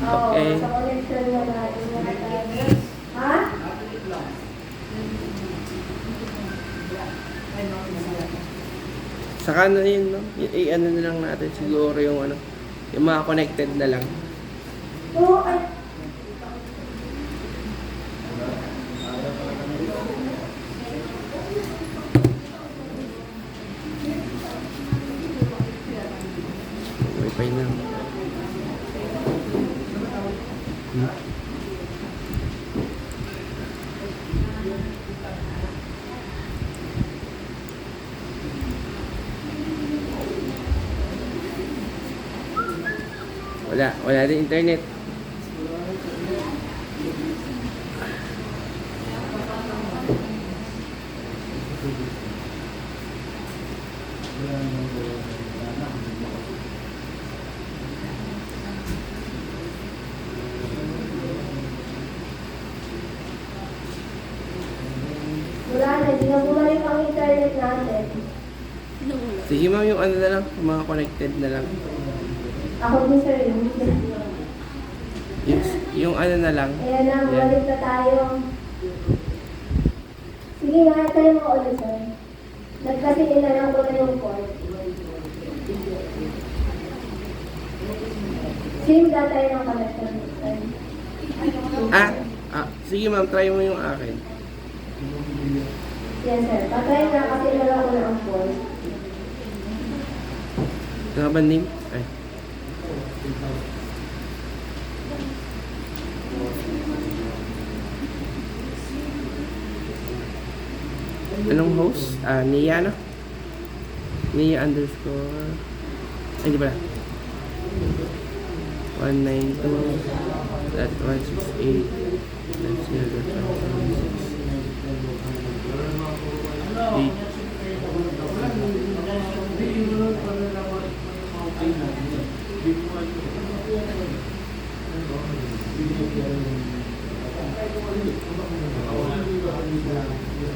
Okay. Sa connection na natin. Ha? Saka na yun, no? I-ano na lang natin siguro yung ano, yung mga connected na lang. Oo, ay. Wi-Fi na. Wala din internet. Wala na, hindi na bumalik ang internet natin. Sige ma'am, yung ano na lang, yung mga connected na lang. Ako din sir, Yung ano na lang. ayan na, bumalik na tayo. Sige nga, tayo mo ulit sir. Nagkasinin na lang ko na yung port. Same data tayo ng connection. Sige ma'am, try mo yung akin. Yes sir, patay na kasi nalaw ko na ang port. Nga ba name? Ay. Anong host? Nia, no? Nia underscore... Ay, di pala. 192.168.0.168.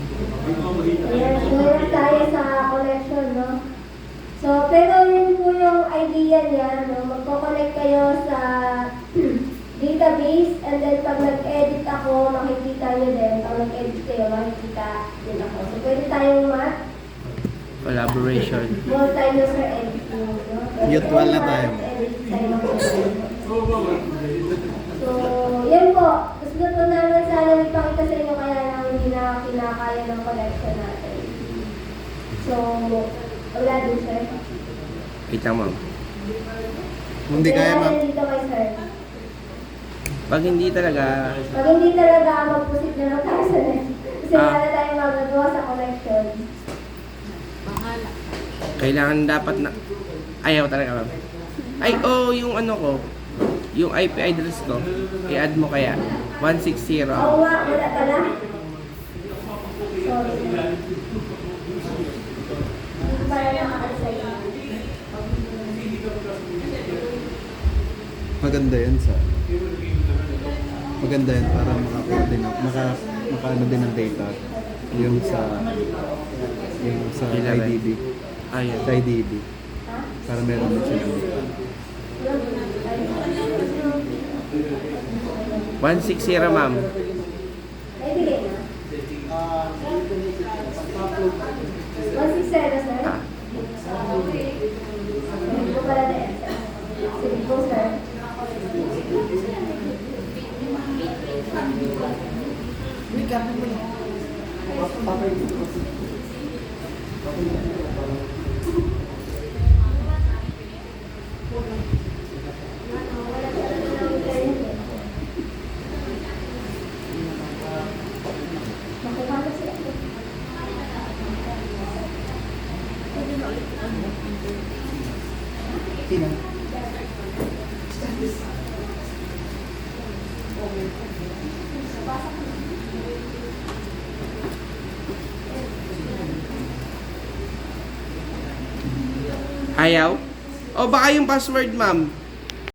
Ayan, ngayon tayo sa connection, no? So, pero yun po yung idea niya, no? Magko-connect kayo sa database, and then pag nag-edit ako, makikita nyo din. Pag nag-edit kayo, makikita din ako. So, pwede tayong Collaboration. multi-user editing, no? Mutual na tayo. Edit tayo. So, yan po. Gusto po namin sana ipakita sa inyo kaya lang hindi na kinakaya ng connection natin. So, wala din sir. Kita ma'am. Hindi kaya ma'am. Dito kay sir. Pag hindi talaga, Pag hindi talaga mag-proceed na lang tayo sa next. Kasi wala na tayong magagawa sa connection. kailangan dapat na... Ayaw talaga ma'am. Ay, yung ano ko, yung IP address ko, i-add mo kaya. 160. Oo nga, wala pala. Sorry. Hindi pala nakakasaya. Maganda yan para makaano din ng data yung sa Kailangan. IDB. Ayun. Sa IDB. Para meron din silang data. 160 ma'am. Ay, bigay na. 167, sir. Hindi ko pala na yan, sir. Sige po, sir. Ayaw? O baka yung password ma'am.